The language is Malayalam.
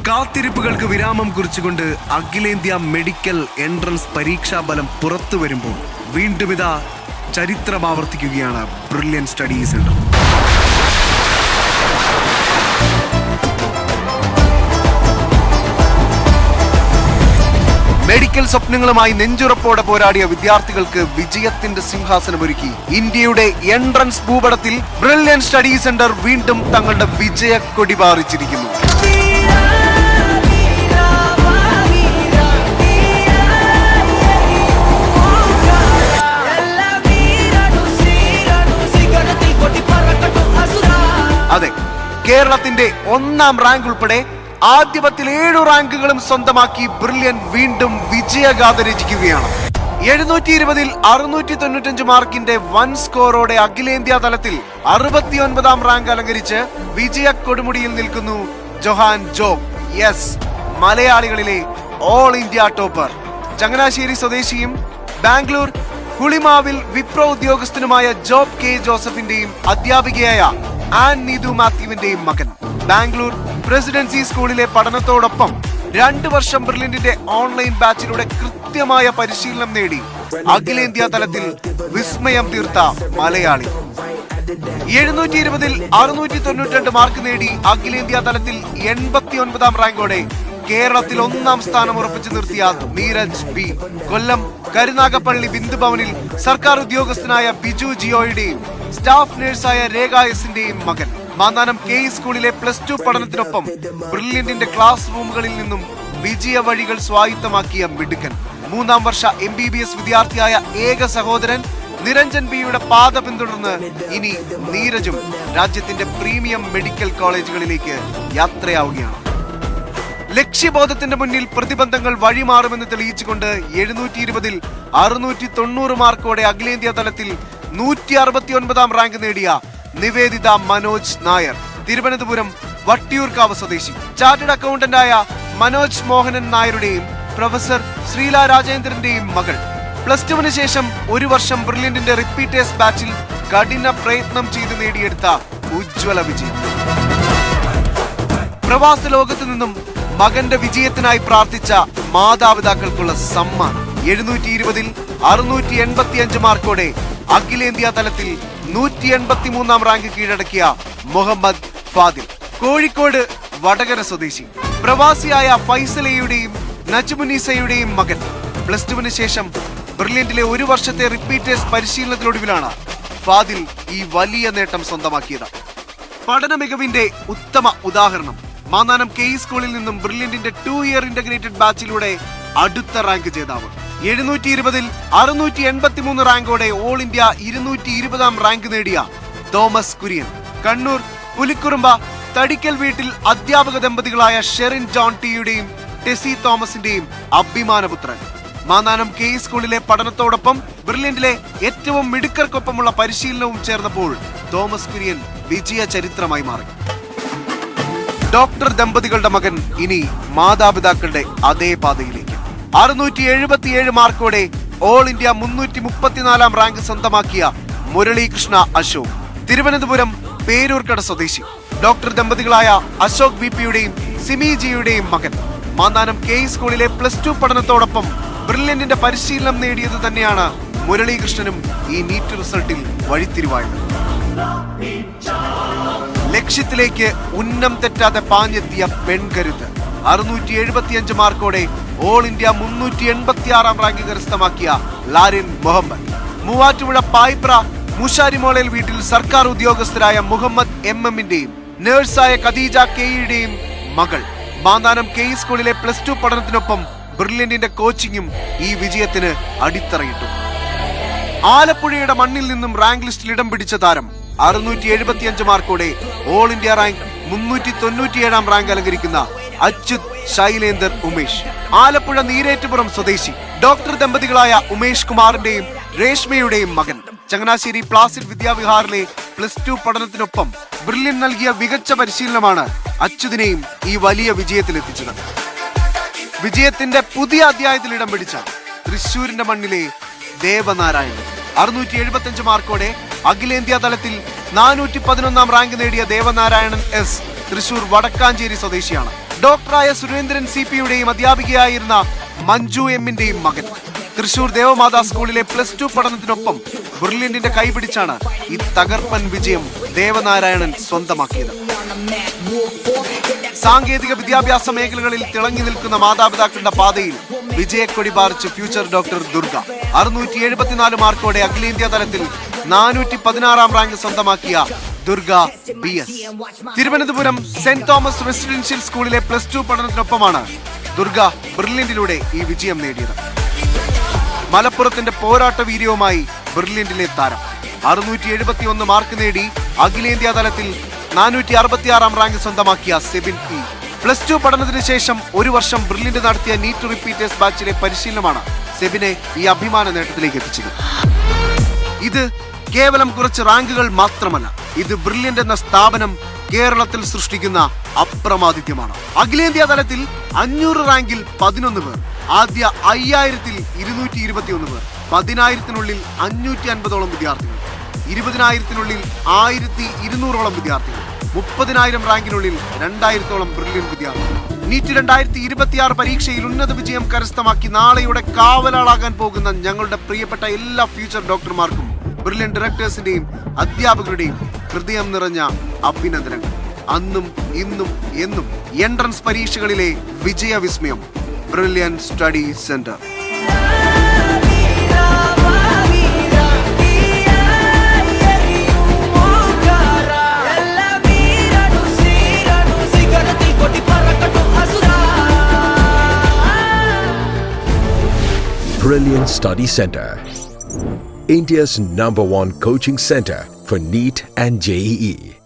കാത്തിരിപ്പുകൾക്ക് വിരാമം കുറിച്ചുകൊണ്ട് അഖിലേന്ത്യാ മെഡിക്കൽ എൻട്രൻസ് പരീക്ഷാ ഫലം പുറത്തു വരുമ്പോൾ വീണ്ടും ഇതാ ചരിത്രം ആവർത്തിക്കുകയാണ് ബ്രില്യൻ സ്റ്റഡി സെന്റർ. മെഡിക്കൽ സ്വപ്നങ്ങളുമായി നെഞ്ചുറപ്പോടെ പോരാടിയ വിദ്യാർത്ഥികൾക്ക് വിജയത്തിന്റെ സിംഹാസനമൊരുക്കി ഇന്ത്യയുടെ എൻട്രൻസ് ഭൂപടത്തിൽ ബ്രില്യൻ സ്റ്റഡി സെന്റർ വീണ്ടും തങ്ങളുടെ വിജയക്കൊടി പാറിച്ചിരിക്കുന്നു. അതെ, കേരളത്തിന്റെ 1ാം റാങ്ക് ഉൾപ്പെടെ ആദ്യ 7 റാങ്കുകളും സ്വന്തമാക്കി ബ്രില്യൻ വീണ്ടും വിജയഗാഥ രചിക്കുകയാണ്. 720-ൽ 695 മാർക്കിന്റെ വൻ സ്കോറോടെ അഖിലേന്ത്യാ തലത്തിൽ 69ാം റാങ്ക് അലങ്കരിച്ച് വിജയ കൊടുമുടിയിൽ നിൽക്കുന്നു ജൊഹാൻ ജോബ്. യെസ്, മലയാളികളിലെ ഓൾ ഇന്ത്യ ടോപ്പർ. ചങ്ങനാശ്ശേരി സ്വദേശിയും ബാംഗ്ലൂർ ഹുളിമാവിൽ വിപ്രോ ഉദ്യോഗസ്ഥനുമായ ജോബ് കെ ജോസഫിന്റെയും അധ്യാപികയായ ആൻ നീതു മാത്യുവിന്റെയും മകൻ. ബാംഗ്ലൂർ പ്രസിഡൻസി സ്കൂളിലെ പഠനത്തോടൊപ്പം 2 വർഷം ബ്രില്യന്റിന്റെ ഓൺലൈൻ ബാച്ചിലൂടെ കൃത്യമായ പരിശീലനം നേടി അഖിലേന്ത്യാ തലത്തിൽ വിസ്മയം തീർത്ത മലയാളി. 720-ൽ 692 മാർക്ക് നേടി അഖിലേന്ത്യാ തലത്തിൽ 89ാം റാങ്കോടെ കേരളത്തിൽ 1ാം സ്ഥാനം ഉറപ്പിച്ചു നിർത്തിയ നീരജ് ബി. കൊല്ലം കരുനാഗപ്പള്ളി ബിന്ദുഭവനിൽ സർക്കാർ ഉദ്യോഗസ്ഥനായ ബിജു ജിയോയുടെയും സ്റ്റാഫ് നഴ്സായ രേഖ എസിന്റെയും മകൻ. മാന്നാനം കെ സ്കൂളിലെ +2 പഠനത്തിനൊപ്പം ബ്രില്യന്റിന്റെ ക്ലാസ് റൂമുകളിൽ നിന്നും വിജയ വഴികൾ സ്വായത്തമാക്കിയ മിടുക്കൻ. 3ാം വർഷ MBBS വിദ്യാർത്ഥിയായ ഏക സഹോദരൻ നിരഞ്ജൻ ബിയുടെ പാത പിന്തുടർന്ന് ഇനി നീരജും രാജ്യത്തിന്റെ പ്രീമിയം മെഡിക്കൽ കോളേജുകളിലേക്ക് യാത്രയാവുകയാണ്. ലക്ഷ്യബോധത്തിന്റെ മുന്നിൽ പ്രതിബന്ധങ്ങൾ വഴിമാറുമെന്ന് തെളിയിച്ചുകൊണ്ട് 720-ൽ 690 മാർക്കോടെ അഖിലേന്ത്യാ തലത്തിൽ 169ാം റാങ്ക് നേടിയ നിവേദിത മനോജ് നായർ. തിരുവനന്തപുരം വട്ടിയൂർക്കാവ് സ്വദേശി. ചാർട്ടേഡ് അക്കൗണ്ടന്റായ മനോജ് മോഹനൻ നായരുടെയും പ്രൊഫസർ ശ്രീല രാജേന്ദ്രന്റെയും മകൾ. +2-ന് ശേഷം 1 വർഷം ബ്രില്യന്റിന്റെ റിപ്പീറ്റേഴ്സ് ബാച്ചിൽ കഠിന പ്രയത്നം ചെയ്ത് നേടിയെടുത്ത ഉജ്ജ്വല വിജയം. പ്രവാസ ലോകത്തു നിന്നും മകന്റെ വിജയത്തിനായി പ്രാർത്ഥിച്ച മാതാപിതാക്കൾക്കുള്ള സമ്മാനം. 720-ൽ 685 മാർക്കോടെ അഖിലേന്ത്യാ തലത്തിൽ 183ാം റാങ്ക് കീഴടക്കിയ മുഹമ്മദ് ഫാദിൽ. കോഴിക്കോട് വടകര സ്വദേശി. പ്രവാസിയായ ഫൈസലയുടെയും നജ്മുനീസയുടെയും മകൻ. +2-ന് ശേഷം ബ്രില്യന്റിലെ 1 വർഷത്തെ റിപ്പീറ്റേഴ്സ് പരിശീലനത്തിനൊടുവിലാണ് ഫാദിൽ ഈ വലിയ നേട്ടം സ്വന്തമാക്കിയത്. പഠന മികവിന്റെ ഉത്തമ ഉദാഹരണം. മാന്നാനം കെ സ്കൂളിൽ നിന്നും ബ്രില്യന്റിന്റെ 2 ഇയർ ഇന്റഗ്രേറ്റഡ് ബാച്ചിലൂടെ അടുത്ത റാങ്ക് ജേതാവ്. 720-ൽ 683 റാങ്കോടെ ഓൾ ഇന്ത്യ 220ാം റാങ്ക് നേടിയ തോമസ് കുര്യൻ. കണ്ണൂർ പുലിക്കുറുമ്പ തടിക്കൽ വീട്ടിൽ അധ്യാപക ദമ്പതികളായ ഷെറിൻ ജോൺ ടിയുടെയും ടെസി തോമസിന്റെയും അഭിമാനപുത്രൻ. മാന്നാനം കെ സ്കൂളിലെ പഠനത്തോടൊപ്പം ബ്രില്യന്റിലെ ഏറ്റവും മിടുക്കർക്കൊപ്പമുള്ള പരിശീലനവും ചേർന്നപ്പോൾ തോമസ് കുര്യൻ വിജയ ചരിത്രമായി മാറി. ഡോക്ടർ ദമ്പതികളുടെ മകൻ ഇനി മാതാപിതാക്കളുടെ അതേ പാതയിലേക്ക്. 677 മാർക്കോടെ ഓൾ ഇന്ത്യ 334ാം റാങ്ക് സ്വന്തമാക്കിയ മുരളീകൃഷ്ണ അശോക്. തിരുവനന്തപുരം പേരൂർക്കട സ്വദേശി. ഡോക്ടർ ദമ്പതികളായ അശോക് VPയുടെയും സിമി ജിയുടെയും മകൻ. മാന്നാനം കെ സ്കൂളിലെ +2 പഠനത്തോടൊപ്പം ബ്രില്യന്റിന്റെ പരിശീലനം നേടിയത് തന്നെയാണ് മുരളീകൃഷ്ണനും ഈ നീറ്റ് റിസൾട്ടിൽ വഴിത്തിരിവായത്. ലക്ഷ്യത്തിലേക്ക് ഉന്നം തെറ്റാതെ പാഞ്ഞെത്തിയ പെൺകരുത്ത്. 675 മാർക്കോടെ ഓൾ ഇന്ത്യ 386ാം റാങ്ക് കരസ്ഥമാക്കിയ ലാരിൻ മുഹമ്മദ്. മൂവാറ്റുപുഴ പായിപ്ര മുഷാരിമോളയിൽ വീട്ടിൽ സർക്കാർ ഉദ്യോഗസ്ഥരായ മുഹമ്മദ് MM-ന്റെയും നഴ്സായ ഖദീജ കെയുടെയും മകൾ. മാന്നാനം കെ സ്കൂളിലെ +2 പഠനത്തിനൊപ്പം ബ്രില്യന്റിന്റെ കോച്ചിങ്ങും ഈ വിജയത്തിന് അടിത്തറയിട്ടു. ആലപ്പുഴയുടെ മണ്ണിൽ നിന്നും റാങ്ക് ലിസ്റ്റിൽ ഇടം പിടിച്ച താരം 675 മാർക്കോടെ ഓൾ ഇന്ത്യ റാങ്ക് 397ാം റാങ്ക് അലങ്കരിക്കുന്ന അച്യുത് ശൈലേന്ദർ ഉമേഷ്. ആലപ്പുഴ നീരേറ്റുപുറം സ്വദേശി. ഡോക്ടർ ദമ്പതികളായ ഉമേഷ് കുമാറിന്റെയും രേഷ്മയുടെയും മകൻ. ചങ്ങനാശ്ശേരി പ്ലാസിഡ് വിദ്യാവിഹാറിലെ +2 പഠനത്തിനൊപ്പം ബ്രില്യൻ നൽകിയ മികച്ച പരിശീലനമാണ് അച്യുതിനെയും ഈ വലിയ വിജയത്തിലെത്തിച്ചത്. വിജയത്തിന്റെ പുതിയ അധ്യായത്തിൽ ഇടം പിടിച്ച തൃശൂരിന്റെ മണ്ണിലെ ദേവനാരായണൻ. 675 മാർക്കോടെ അഖിലേന്ത്യാ തലത്തിൽ 411ാം റാങ്ക് നേടിയ ദേവനാരായണൻ എസ് തൃശൂർ വടക്കാഞ്ചേരി സ്വദേശിയാണ്. ഡോക്ടറായ സുരേന്ദ്രൻ CP-യുടെയും അധ്യാപികയായിരുന്ന മഞ്ജു M-ന്റെയും മകൻ. തൃശൂർ ദേവമാതാ സ്കൂളിലെ +2 പഠനത്തിനൊപ്പം ബ്രില്യന്റിന്റെ കൈപിടിച്ചാണ് ഈ തകർപ്പൻ വിജയം ദേവനാരായണൻ സ്വന്തമാക്കിയത്. സാങ്കേതിക വിദ്യാഭ്യാസ മേഖലകളിൽ തിളങ്ങി നിൽക്കുന്ന മാതാപിതാക്കളുടെ പാതയിൽ വിജയക്കൊടി പാറിച്ച് ഫ്യൂച്ചർ ഡോക്ടർ ദുർഗ 674 മാർക്കോടെ അഖിലേന്ത്യാ തലത്തിൽ 416 റാങ്ക് സ്വന്തമാക്കിയ Durga BS. Thiruvananthapuram saint Thomas residential സ്കൂളിലെ +2 പഠനത്തിനൊപ്പമാണ് ദുർഗ ബ്രില്യന്റിലൂടെ ഈ വിജയം നേടിയത്. മലപ്പുറത്തിന്റെ പോരാട്ട വീര്യവുമായി ബ്രില്യന്റിലെ താരം 671 മാർക്ക് നേടി അഖിലേന്ത്യാ തലത്തിൽ 466 റാങ്ക് സ്വന്തമാക്കിയ സെബിൻ P. +2 പഠനത്തിന് ശേഷം ഒരു വർഷം ബ്രില്യന്റ് നടത്തിയ നീറ്റ് റിപ്പീറ്റേഴ്സ് ബാച്ചിലെ പരിശീലനമാണ് സെബിനെ ഈ അഭിമാന നേട്ടത്തിലേക്ക് എത്തിച്ചത്. ഇത് കേവലം കുറച്ച് റാങ്കുകൾ മാത്രമല്ല, ഇത് ബ്രില്യന്റ് എന്ന സ്ഥാപനം കേരളത്തിൽ സൃഷ്ടിക്കുന്ന അപ്രമാദിത്യമാണ്. അഖിലേന്ത്യാ തലത്തിൽ 500 റാങ്കിൽ 11 പേർ, ആദ്യ 5000-ൽ 221 പേർ, 10,000-നുള്ളിൽ 550ഓളം വിദ്യാർത്ഥികൾ, 20,000-നുള്ളിൽ 1,200ഓളം വിദ്യാർത്ഥികൾ, 30,000 റാങ്കിനുള്ളിൽ 2,000ഓളം ബ്രില്യന്റ് വിദ്യാർത്ഥികൾ. നീറ്റ് 2026 പരീക്ഷയിൽ ഉന്നത വിജയം കരസ്ഥമാക്കി നാളെയുടെ കാവലാളാകാൻ പോകുന്ന ഞങ്ങളുടെ പ്രിയപ്പെട്ട എല്ലാ ഫ്യൂച്ചർ ഡോക്ടർമാർക്കും ബ്രില്യന്റ് ഡയറക്ടേഴ്സിന്റെയും അധ്യാപകരുടെയും ഹൃദയം നിറഞ്ഞ അഭിനന്ദനങ്ങൾ. അന്നും ഇന്നും എന്നും എൻട്രൻസ് പരീക്ഷകളിലെ വിജയവിസ്മയം Brilliant Study Centre. Brilliant Study Center, India's #1 coaching center for NEET and JEE.